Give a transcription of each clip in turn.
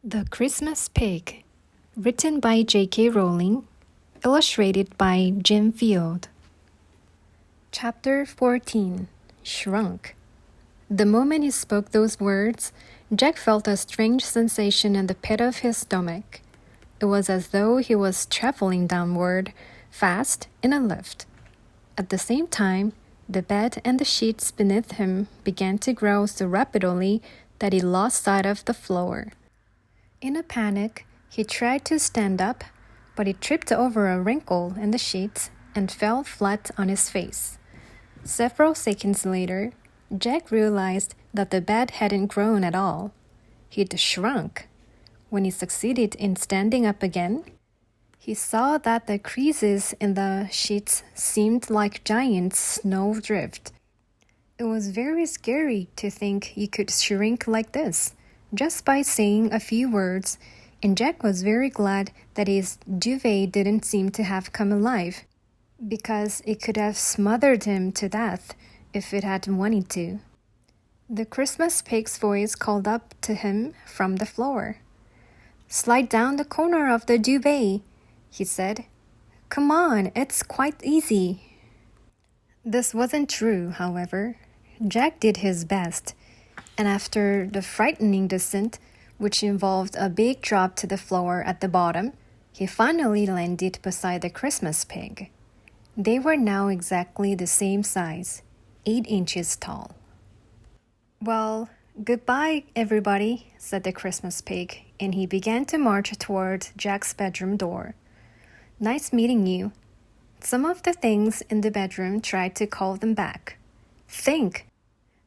The Christmas Pig, written by J.K. Rowling, illustrated by Jim Field. Chapter 14 Shrunk. The moment he spoke those words, Jack felt a strange sensation in the pit of his stomach. It was as though he was traveling downward, fast, in a lift. At the same time, the bed and the sheets beneath him began to grow so rapidly that he lost sight of the floor. In a panic, he tried to stand up, but he tripped over a wrinkle in the sheets and fell flat on his face. Several seconds later, Jack realized that the bed hadn't grown at all. He'd shrunk. When he succeeded in standing up again, he saw that the creases in the sheets seemed like giant snowdrift. It was very scary to think he could shrink like this, just by saying a few words, and Jack was very glad that his duvet didn't seem to have come alive, because it could have smothered him to death if it had wanted to. The Christmas pig's voice called up to him from the floor. "Slide down the corner of the duvet," he said. "Come on, it's quite easy." This wasn't true, however. Jack did his best, and after the frightening descent, which involved a big drop to the floor at the bottom, he finally landed beside the Christmas pig. They were now exactly the same size, 8 inches tall. "Well, goodbye, everybody," said the Christmas pig, and he began to march toward Jack's bedroom door. "Nice meeting you." Some of the things in the bedroom tried to call them back. "Think,"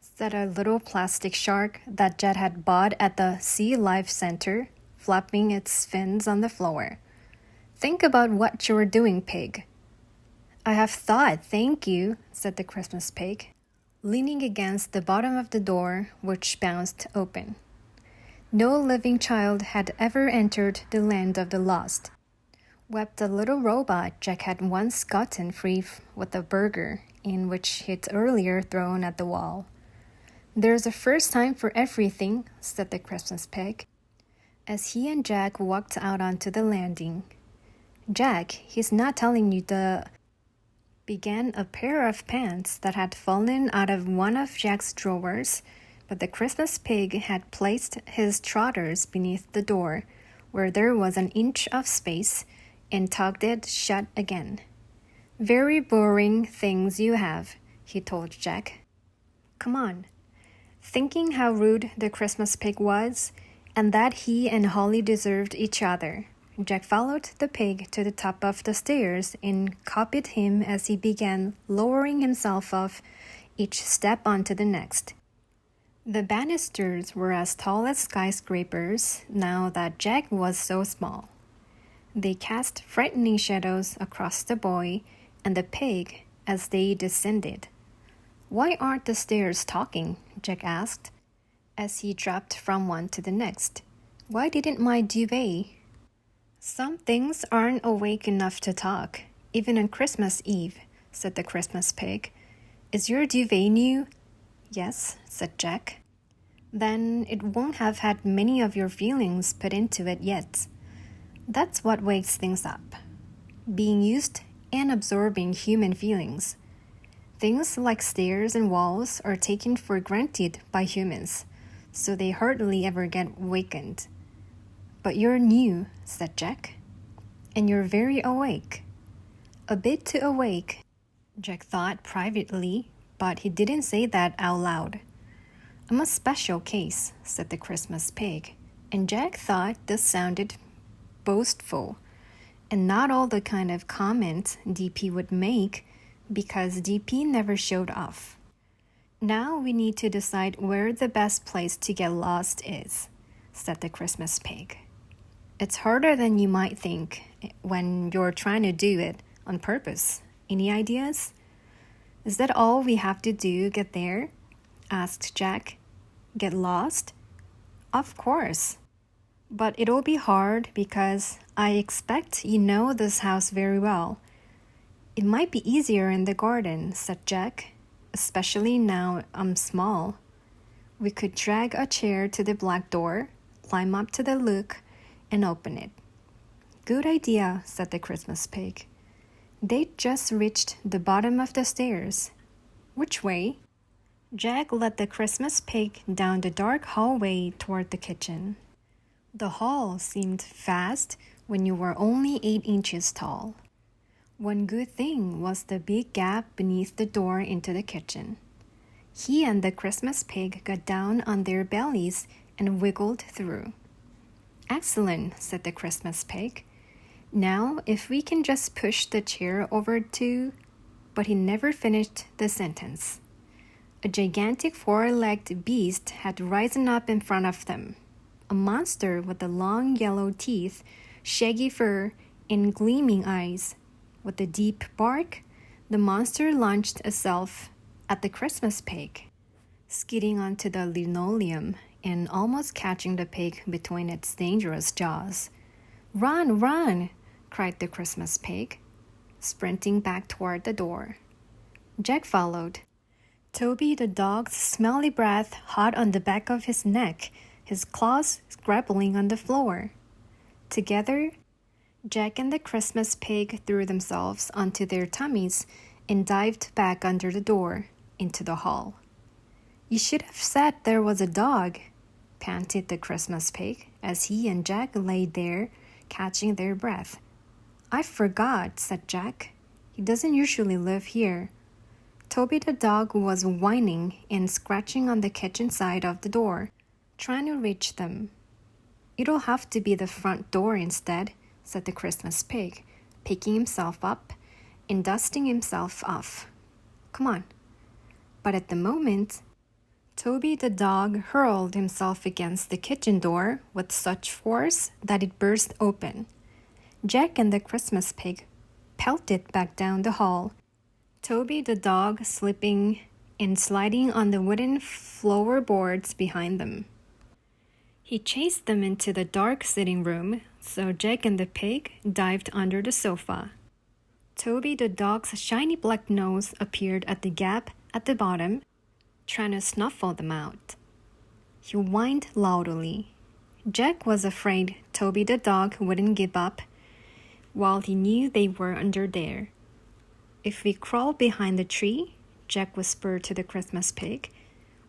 said a little plastic shark that Jet had bought at the Sea Life Center, flapping its fins on the floor. "Think about what you're doing, pig." "I have thought, thank you," said the Christmas pig, leaning against the bottom of the door, which bounced open. No living child had ever entered the land of the lost, wept the little robot Jack had once gotten free with a burger in which he'd earlier thrown at the wall. "There's a first time for everything," said the Christmas pig, as he and Jack walked out onto the landing. "Jack, he's not telling you the—" began a pair of pants that had fallen out of one of Jack's drawers, but the Christmas pig had placed his trotters beneath the door, where there was an inch of space, and tugged it shut again. "Very boring things you have," he told Jack. "Come on." Thinking how rude the Christmas pig was, and that he and Holly deserved each other, Jack followed the pig to the top of the stairs and copied him as he began lowering himself off each step onto the next. The banisters were as tall as skyscrapers now that Jack was so small. They cast frightening shadows across the boy and the pig as they descended. "Why aren't the stairs talking?" Jack asked, as he dropped from one to the next. "Why didn't my duvet?" "Some things aren't awake enough to talk, even on Christmas Eve," said the Christmas pig. "Is your duvet new?" "Yes," said Jack. "Then it won't have had many of your feelings put into it yet. That's what wakes things up. Being used and absorbing human feelings. Things like stairs and walls are taken for granted by humans, so they hardly ever get wakened." "But you're new," said Jack. "And you're very awake." "A bit too awake," Jack thought privately, but he didn't say that out loud. "I'm a special case," said the Christmas pig, and Jack thought this sounded boastful, and not all the kind of comment DP would make, because DP never showed off. "Now we need to decide where the best place to get lost is," said the Christmas pig. "It's harder than you might think when you're trying to do it on purpose. Any ideas?" "Is that all we have to do get there?" asked Jack. "Get lost?" "Of course. But it'll be hard because I expect you know this house very well." "It might be easier in the garden," said Jack, "especially now I'm small. We could drag a chair to the black door, climb up to the look and open it. Good idea, said the Christmas pig. They'd just reached the bottom of the stairs. Which way? Jack led the Christmas pig down the dark hallway toward the kitchen. The hall seemed vast when you were only 8 inches tall. One good thing was the big gap beneath the door into the kitchen. He and the Christmas pig got down on their bellies and wiggled through. Excellent, said the Christmas pig. Now, if we can just push the chair over to... But he never finished the sentence. A gigantic 4-legged beast had risen up in front of them. A monster with the long yellow teeth, shaggy fur, and gleaming eyes. With a deep bark, the monster launched itself at the Christmas pig, skidding onto the linoleum and almost catching the pig between its dangerous jaws. Run, run, cried the Christmas pig, sprinting back toward the door. Jack followed. Toby the dog's smelly breath hot on the back of his neck, his claws scrabbling on the floor. Together, Jack and the Christmas pig threw themselves onto their tummies and dived back under the door into the hall. You should have said there was a dog, panted the Christmas pig as he and Jack lay there, catching their breath. I forgot, said Jack. He doesn't usually live here. Toby the dog was whining and scratching on the kitchen side of the door, trying to reach them. It'll have to be the front door instead, said the Christmas pig, picking himself up and dusting himself off. Come on. But at the moment, Toby the dog hurled himself against the kitchen door with such force that it burst open. Jack and the Christmas pig pelted back down the hall, Toby the dog slipping and sliding on the wooden floorboards behind them. He chased them into the dark sitting room, so Jack and the pig dived under the sofa. Toby the dog's shiny black nose appeared at the gap at the bottom, trying to snuffle them out. He whined loudly. Jack was afraid Toby the dog wouldn't give up, while he knew they were under there. If we crawl behind the tree, Jack whispered to the Christmas pig,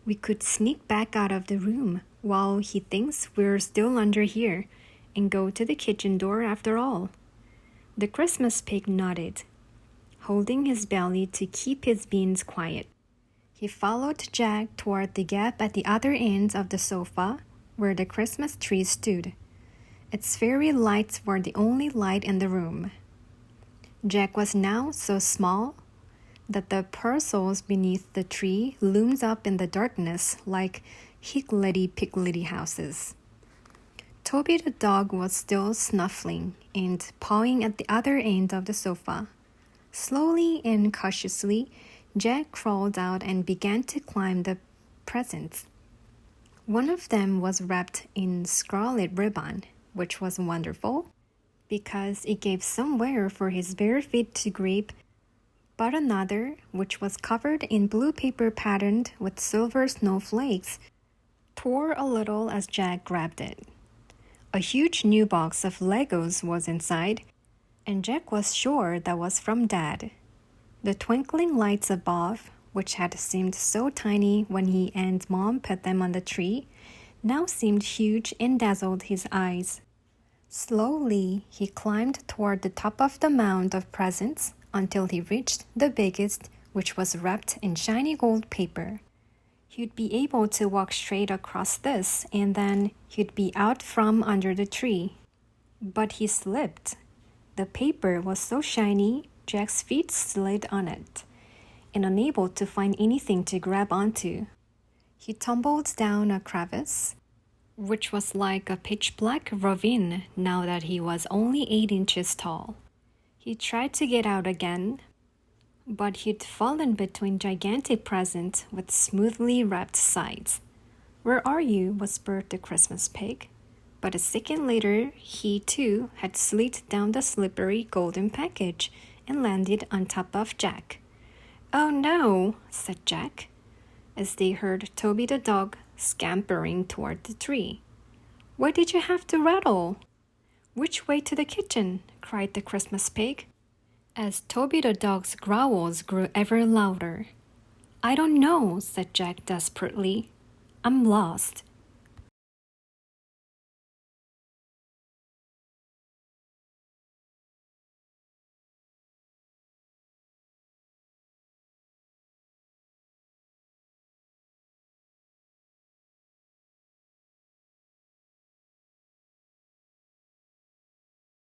we could sneak back out of the room while he thinks we're still under here and go to the kitchen door after all. The Christmas pig nodded, holding his belly to keep his beans quiet. He followed Jack toward the gap at the other end of the sofa where the Christmas tree stood. Its fairy lights were the only light in the room. Jack was now so small that the parcels beneath the tree loomed up in the darkness like higgledy-piggledy houses. Toby the dog was still snuffling and pawing at the other end of the sofa. Slowly and cautiously, Jack crawled out and began to climb the presents. One of them was wrapped in scarlet ribbon, which was wonderful because it gave somewhere for his bare feet to grip, but another, which was covered in blue paper patterned with silver snowflakes, tore a little as Jack grabbed it. A huge new box of Legos was inside, and Jack was sure that was from Dad. The twinkling lights above, which had seemed so tiny when he and Mom put them on the tree, now seemed huge and dazzled his eyes. Slowly, he climbed toward the top of the mound of presents until he reached the biggest, which was wrapped in shiny gold paper. He'd be able to walk straight across this, and then he'd be out from under the tree. But he slipped. The paper was so shiny, Jack's feet slid on it, and unable to find anything to grab onto. He tumbled down a crevice, which was like a pitch-black ravine now that he was only 8 inches tall. He tried to get out again, but he'd fallen between gigantic presents with smoothly wrapped sides. Where are you? Whispered the Christmas pig. But a second later, he too had slid down the slippery golden package and landed on top of Jack. Oh no, said Jack, as they heard Toby the dog scampering toward the tree. Why did you have to rattle? Which way to the kitchen? Cried the Christmas pig, as Toby the dog's growls grew ever louder. I don't know, said Jack desperately. I'm lost.